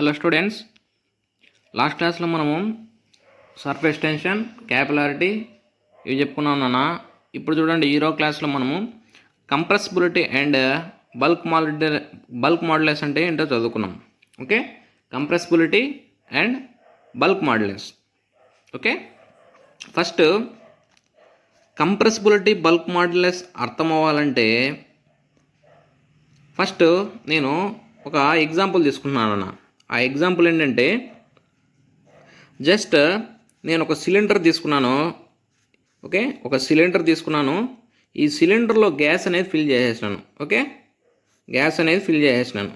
Hello students, last క్లాస్లో మనము surface tension, capillarity ఇవి చెప్పుకున్నాం నాన్న. ఇప్పుడు చూడండి, ఈరో క్లాస్లో మనము కంప్రెసిబిలిటీ అండ్ బల్క్ మాడ్యులస్ అంటే ఏంటో చదువుకున్నాం. Okay, compressibility and bulk modulus. Okay, first compressibility bulk modulus అర్థం అవ్వాలంటే ఫస్ట్ నేను ఒక ఎగ్జాంపుల్ తీసుకున్నాను అన్న. ఆ ఎగ్జాంపుల్ ఏంటంటే, జస్ట్ నేను ఒక సిలిండర్ తీసుకున్నాను. ఓకే, ఒక సిలిండర్ తీసుకున్నాను. ఈ సిలిండర్లో గ్యాస్ అనేది ఫిల్ చేసేసినాను. ఓకే, గ్యాస్ అనేది ఫిల్ చేసేసినాను.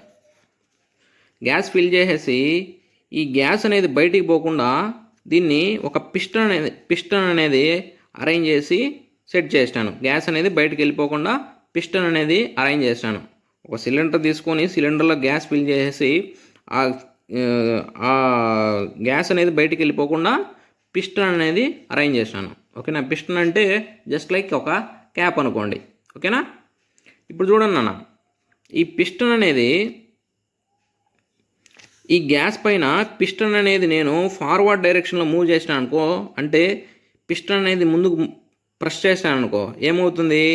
గ్యాస్ ఫిల్ చేసేసి ఈ గ్యాస్ అనేది బయటికి పోకుండా దీన్ని ఒక పిస్టన్ అనేది అరేంజ్ చేసి సెట్ చేసినాను. గ్యాస్ అనేది బయటికి వెళ్ళిపోకుండా పిస్టన్ అనేది అరేంజ్ చేసినాను. ఒక సిలిండర్ తీసుకొని సిలిండర్లో గ్యాస్ ఫిల్ చేసేసి ఆ గ్యాస్ అనేది బయటికి వెళ్ళిపోకుండా పిస్టన్ అనేది అరేంజ్ చేసినాను. ఓకేనా, పిస్టన్ అంటే జస్ట్ లైక్ ఒక క్యాప్ అనుకోండి. ఓకేనా, ఇప్పుడు చూడండి అన్న, ఈ పిస్టన్ అనేది ఈ గ్యాస్ పైన పిస్టన్ అనేది నేను ఫార్వర్డ్ డైరెక్షన్లో మూవ్ చేసినాను అనుకో, అంటే పిస్టన్ అనేది ముందుకు ప్రెస్ చేశాను అనుకో, ఏమవుతుంది,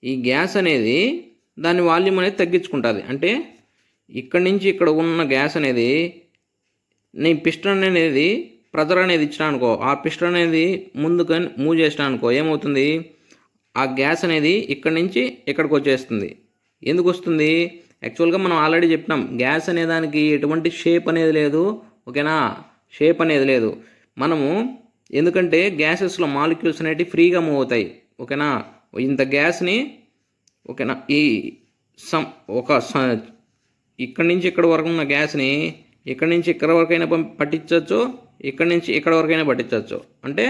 ఈ గ్యాస్ అనేది దాని వాల్యూమ్ అనేది తగ్గించుకుంటుంది. అంటే ఇక్కడి నుంచి ఇక్కడ ఉన్న గ్యాస్ అనేది నేను పిస్టన్ అనేది ప్రెజర్ అనేది ఇచ్చినా అనుకో, ఆ పిస్టన్ అనేది ముందుకు మూవ్ చేసినా అనుకో, ఏమవుతుంది, ఆ గ్యాస్ అనేది ఇక్కడి నుంచి ఇక్కడికి వచ్చేస్తుంది. ఎందుకు వస్తుంది, యాక్చువల్గా మనం ఆల్రెడీ చెప్పినాం, గ్యాస్ అనే దానికి ఎటువంటి షేప్ అనేది లేదు. ఓకేనా, షేప్ అనేది లేదు. మనము ఎందుకంటే గ్యాసెస్లో మాలిక్యూల్స్ అనేవి ఫ్రీగా మూవ్ అవుతాయి. ఓకేనా, ఇంత గ్యాస్ని ఓకేనా ఇక్కడి నుంచి ఇక్కడ వరకు ఉన్న గ్యాస్ని ఇక్కడి నుంచి ఇక్కడ వరకైనా పట్టించవచ్చు, ఇక్కడి నుంచి ఇక్కడ వరకైనా పట్టించవచ్చు. అంటే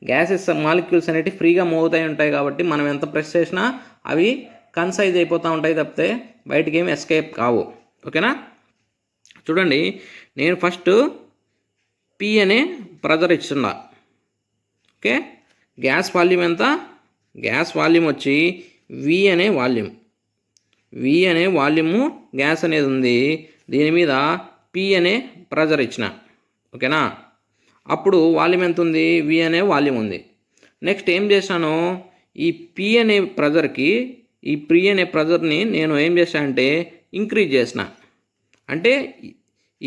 గ్యాసెస్ మాలిక్యూల్స్ అనేవి ఫ్రీగా మూవ్ అవుతాయి ఉంటాయి కాబట్టి మనం ఎంత ప్రెస్ చేసినా అవి కన్సైజ్ అయిపోతూ ఉంటాయి తప్పితే బయటికి ఏమి ఎస్కేప్ కావు. ఓకేనా, చూడండి, నేను ఫస్ట్ పి అనే ప్రెజర్ ఇస్తున్నా. ఓకే, గ్యాస్ వాల్యూమ్ ఎంత, గ్యాస్ వాల్యూమ్ వచ్చి వి అనే వాల్యూము గ్యాస్ అనేది ఉంది. దీని మీద పి అనే ప్రెజర్ ఇచ్చిన. ఓకేనా, అప్పుడు వాల్యూమ్ ఎంత ఉంది, వి అనే వాల్యూమ్ ఉంది. నెక్స్ట్ ఏం చేశాను, ఈ పి అనే ప్రెజర్కి ఈ పి అనే ప్రెజర్ని నేను ఏం చేశానంటే ఇంక్రీజ్ చేసిన. అంటే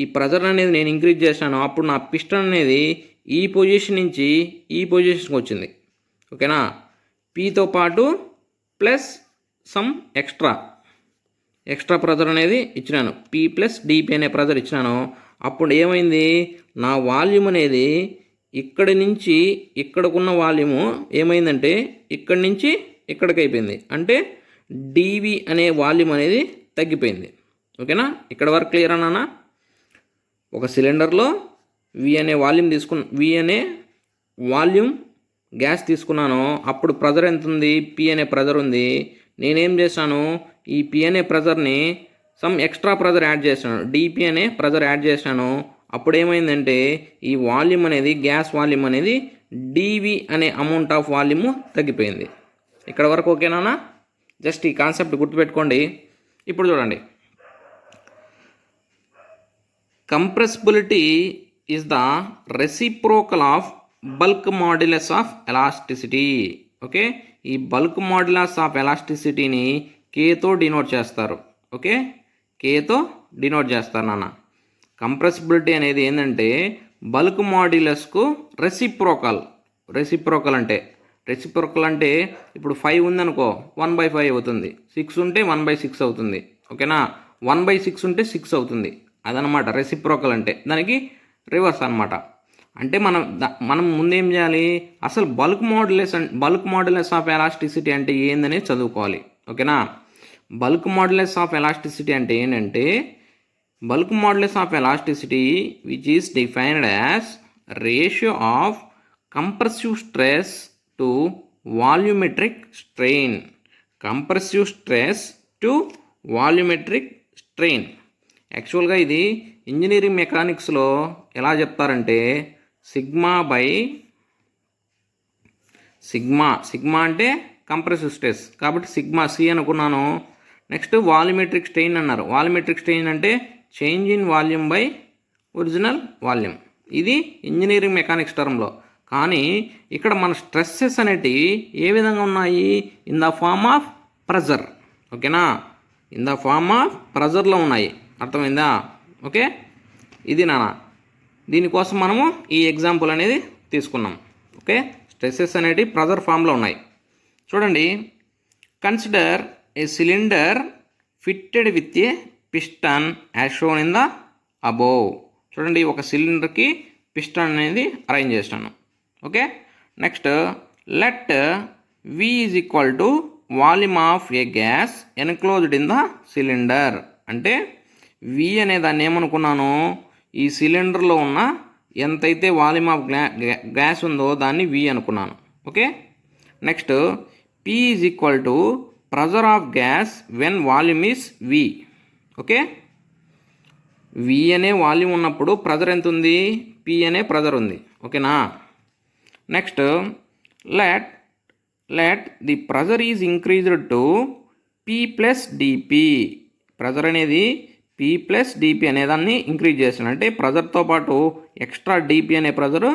ఈ ప్రెజర్ అనేది నేను ఇంక్రీజ్ చేశాను. అప్పుడు నా పిస్టన్ అనేది ఈ పొజిషన్ నుంచి ఈ పొజిషన్కి వచ్చింది. ఓకేనా, పితో పాటు ప్లస్ సమ్ ఎక్స్ట్రా ప్రెజర్ అనేది ఇచ్చినాను. పి ప్లస్ డిపి అనే ప్రెజర్ ఇచ్చినాను. అప్పుడు ఏమైంది, నా వాల్యూమ్ అనేది ఇక్కడి నుంచి ఇక్కడికున్న వాల్యూము ఏమైందంటే ఇక్కడి నుంచి ఇక్కడికి అయిపోయింది. అంటే డివి అనే వాల్యూమ్ అనేది తగ్గిపోయింది. ఓకేనా, ఇక్కడ వరకు క్లియర్ అన్నా. ఒక సిలిండర్లో వి అనే వాల్యూమ్ గ్యాస్ తీసుకున్నాను. అప్పుడు ప్రెజర్ ఎంత ఉంది, పి అనే ప్రెజర్ ఉంది. నేనేం చేశాను, ఈ పి అనే ప్రెజర్ని సమ్ ఎక్స్ట్రా ప్రెజర్ యాడ్ చేశాను, డిపి అనే ప్రెజర్ యాడ్ చేశాను. అప్పుడు ఏమైందంటే ఈ వాల్యూమ్ అనేది గ్యాస్ వాల్యూమ్ అనేది డివి అనే అమౌంట్ ఆఫ్ వాల్యూమ్ తగ్గిపోయింది. ఇక్కడ వరకు ఓకేనా, జస్ట్ ఈ కాన్సెప్ట్ గుర్తుపెట్టుకోండి. ఇప్పుడు చూడండి, compressibility is the reciprocal of bulk modulus of elasticity. Okay, ఈ బల్క్ మాడ్యులస్ ఆఫ్ ఎలాస్టిసిటీని కేతో డినోట్ చేస్తారు. ఓకే, కేతో డినోట్ చేస్తారు నాన్న. కంప్రెసిబిలిటీ అనేది ఏంటంటే బల్క్ మాడ్యులస్కు రెసిప్రోకల్ అంటే ఇప్పుడు 5 ఉందనుకో 1/5 అవుతుంది, 6 ఉంటే 1/6 అవుతుంది. ఓకేనా, 1/6 ఉంటే 6 అవుతుంది. అదనమాట రెసిప్రోకల్ అంటే, దానికి రివర్స్ అనమాట. అంటే మనం ముందేం చేయాలి, అసలు బల్క్ మాడ్యులస్ ఆఫ్ ఎలాస్టిసిటీ అంటే ఏందనేది చదువుకోవాలి. ఓకేనా, బల్క్ మాడ్యులస్ ఆఫ్ ఎలాస్టిసిటీ అంటే ఏంటంటే, bulk modulus of elasticity which is defined as ratio of compressive stress to volumetric strain. Compressive stress to volumetric strain. యాక్చువల్గా ఇది ఇంజనీరింగ్ మెకానిక్స్లో ఎలా చెప్తారంటే సిగ్మా అంటే కంప్రెసివ్ స్ట్రెస్ కాబట్టి సిగ్మా సి అనుకున్నాను. నెక్స్ట్ వాల్యూమెట్రిక్ స్ట్రెయిన్ అన్నారు. వాల్యూమెట్రిక్ స్ట్రెయిన్ అంటే change in volume by original volume. ఇది ఇంజనీరింగ్ మెకానిక్స్ టర్మ్లో. కానీ ఇక్కడ మన స్ట్రెస్సెస్ అనేటివి ఏ విధంగా ఉన్నాయి? In the form of pressure. ఓకేనా, ఇన్ ద ఫార్మ్ ఆఫ్ ప్రెజర్లో ఉన్నాయి. అర్థమైందా? ఓకే, ఇది నాన్న. దీనికోసం మనము ఈ ఎగ్జాంపుల్ అనేది తీసుకున్నాం. ఓకే, స్ట్రెస్సెస్ అనేటివి ప్రెజర్ ఫామ్లో ఉన్నాయి. చూడండి, consider A cylinder fitted with a piston as shown in the above. చూడండి, ఒక సిలిండర్కి పిస్టన్ అనేది అరేంజ్ చేస్తాను. Okay, next let V is equal to volume of A gas enclosed in the cylinder. అంటే V అనే దాన్ని ఏమనుకున్నాను, ఈ సిలిండర్లో ఉన్న ఎంతైతే వాల్యూమ్ ఆఫ్ గ్యాస్ ఉందో దాన్ని V అనుకున్నాను. Okay, next P is equal to pressure of gas when volume is V. Okay, V అనే వాల్యూమ్ ఉన్నప్పుడు ప్రెజర్ ఎంత ఉంది? P అనే ప్రెజర్ ఉంది. ఓకేనా, next let the pressure is increased to P plus DP. Pressure అనేది P plus DP అనేదాన్ని increase చేశాను. అంటే ప్రెజర్తో పాటు ఎక్స్ట్రా DP అనే ప్రెజర్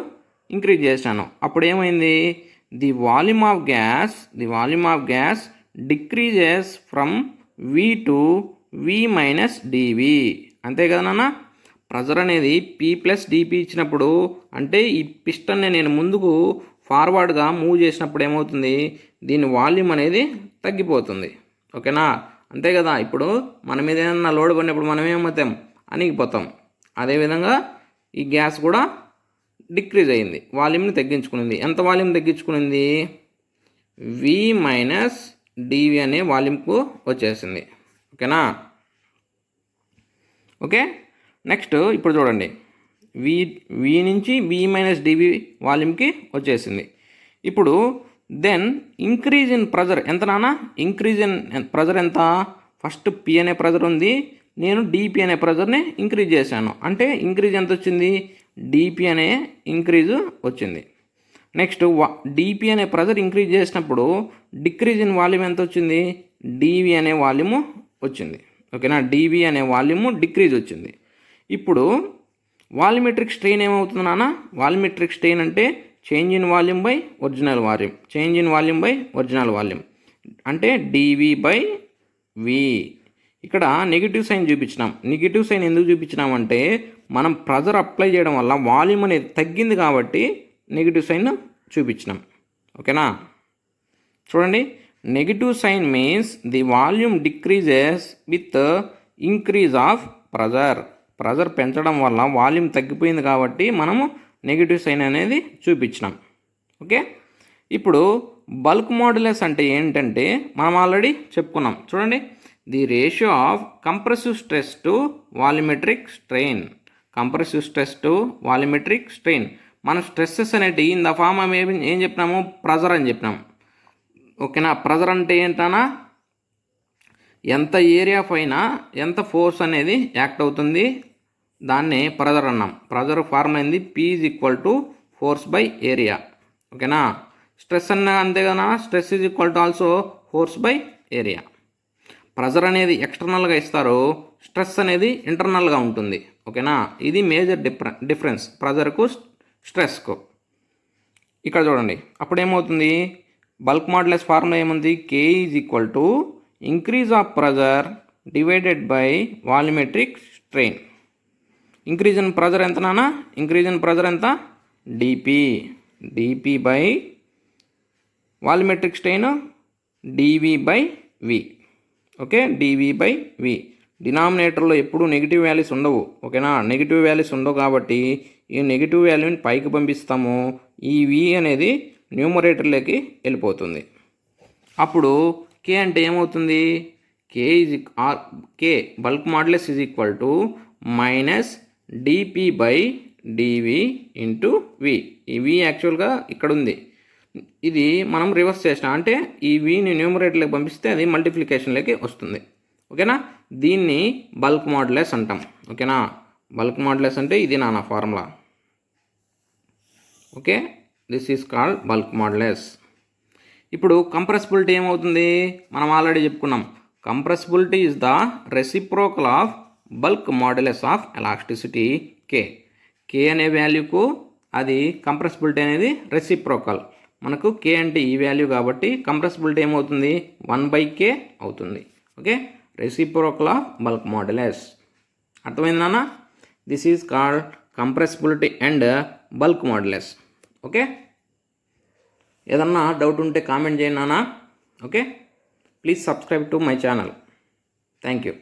ఇంక్రీజ్ చేశాను. అప్పుడు ఏమైంది? The volume of gas decreases from V to V minus DV. అంతే కదా నాన్న? ప్రెజర్ అనేది P ప్లస్ DP ఇచ్చినప్పుడు, అంటే ఈ పిస్టన్ని నేను ముందుకు ఫార్వర్డ్గా మూవ్ చేసినప్పుడు ఏమవుతుంది? దీని వాల్యూమ్ అనేది తగ్గిపోతుంది. ఓకేనా, అంతే కదా? ఇప్పుడు మన మీద ఏదైనా లోడ్ పడినప్పుడు మనం ఏమవుతాం? అణిగిపోతాం. అదేవిధంగా ఈ గ్యాస్ కూడా డిక్రీజ్ అయింది, వాల్యూమ్ని తగ్గించుకునింది. ఎంత వాల్యూమ్ తగ్గించుకునింది? V మైనస్ DV అనే వాల్యూమ్కు వచ్చేసింది. ఓకేనా, ఓకే, నెక్స్ట్ ఇప్పుడు చూడండి, V నుంచి V మైనస్ DV వాల్యూమ్కి వచ్చేసింది. ఇప్పుడు దెన్ ఇంక్రీజ్ ఇన్ ప్రెజర్ ఎంత నాన్న? ఇంక్రీజ్ ఇన్ ప్రెజర్ ఎంత? ఫస్ట్ P అనే ప్రెజర్ ఉంది, నేను DP అనే ప్రెజర్ని ఇంక్రీజ్ చేశాను. అంటే ఇంక్రీజ్ ఎంత వచ్చింది? DP అనే ఇంక్రీజ్ వచ్చింది. నెక్స్ట్ DP అనే ప్రెజర్ ఇంక్రీజ్ చేసినప్పుడు డిక్రీజ్ ఇన్ వాల్యూమ్ ఎంత వచ్చింది? DV అనే వాల్యూము వచ్చింది. ఓకేనా, DV అనే వాల్యూము డిక్రీజ్ వచ్చింది. ఇప్పుడు వాల్యూమెట్రిక్ స్ట్రెయిన్ ఏమవుతుంది నాన్న? వాల్యూమెట్రిక్ స్ట్రెయిన్ అంటే change in volume by original volume. Change in volume by original volume అంటే DV బై V. ఇక్కడ నెగిటివ్ సైన్ చూపించినాం. నెగిటివ్ సైన్ ఎందుకు చూపించినామంటే మనం ప్రెజర్ అప్లై చేయడం వల్ల వాల్యూమ్ అనేది తగ్గింది కాబట్టి నెగిటివ్ సైన్ చూపించినాం. ఓకేనా, చూడండి, negative sign means the volume decreases with increase of pressure. Pressure పెంచడం వల్ల వాల్యూమ్ తగ్గిపోయింది కాబట్టి మనము నెగిటివ్ సైన్ అనేది చూపించినాం. ఓకే, ఇప్పుడు బల్క్ మాడ్యులస్ అంటే ఏంటంటే మనం ఆల్రెడీ చెప్పుకున్నాం. చూడండి, the ratio of compressive stress to volumetric strain. Compressive stress to volumetric strain. మన స్ట్రెస్సెస్ అనేవి ఇన్ ద ఫార్మ్ ఆఫ్ ఏం చెప్పినాము? ప్రెజర్ అని చెప్పినాం. ఓకేనా, ప్రెజర్ అంటే ఏంటన్నా? ఎంత ఏరియా పైన ఎంత ఫోర్స్ అనేది యాక్ట్ అవుతుంది, దాన్నే ప్రెజర్ అన్నాం. ప్రెజర్ ఫార్ములా అయింది P is equal to force by area. ఓకేనా, స్ట్రెస్ అన్న అంతే కదా? Stress is equal to also force by area. Pressure అనేది ఎక్స్టర్నల్గా ఇస్తారు, స్ట్రెస్ అనేది ఇంటర్నల్గా ఉంటుంది. ఓకేనా, ఇది మేజర్ డిఫరెన్స్ ప్రెజర్కు స్ట్రెస్కు. ఇక్కడ చూడండి, అప్పుడు ఏమవుతుంది? బల్క్ మాడ్యులస్ ఫార్ములా ఏముంది? K is equal to increase of pressure divided by volumetric strain. Increase in pressure ఎంత నాన్న? ఇంక్రీజ్ ఇన్ ప్రెజర్ ఎంత? DP by volumetric strain DV by V. Okay, DV by V. డినామినేటర్లో ఎప్పుడు negative values ఉండవు. ఓకేనా, negative values ఉండవు కాబట్టి ఈ negative వాల్యూని పైకి పంపిస్తాము. ఈ V అనేది న్యూమరేటర్లోకి వెళ్ళిపోతుంది. అప్పుడు K అంటే ఏమవుతుంది? K bulk modulus is equal to minus DP by DV into V. ఈ V యాక్చువల్గా ఇక్కడ ఉంది, ఇది మనం రివర్స్ చేసినాం. అంటే ఈ Vని న్యూమరేటర్లోకి పంపిస్తే అది మల్టిప్లికేషన్లోకి వస్తుంది. ఓకేనా, దీన్ని బల్క్ మాడ్యులస్ అంటాం. ఓకేనా, బల్క్ మాడ్యులస్ అంటే ఇది నాన్న formula. Okay, this is called bulk modulus. ఇప్పుడు కంప్రెసిబిలిటీ ఏమవుతుంది? మనం ఆల్రెడీ చెప్పుకున్నాం. Compressibility is the reciprocal of bulk modulus of elasticity K. K అనే వాల్యూకు అది కంప్రెసిబిలిటీ అనేది రెసిప్రోకల్. మనకు కే అంటే ఈ వాల్యూ కాబట్టి కంప్రెసిబిలిటీ ఏమవుతుంది 1/k అవుతుంది. Okay, reciprocal of bulk modulus. అర్థమైంది నాన్న? This is called compressibility and bulk modulus. Okay, ఏదన్నా డౌట్ ఉంటే కామెంట్ చేయండి నాన్న. Okay, please subscribe to my channel. Thank you.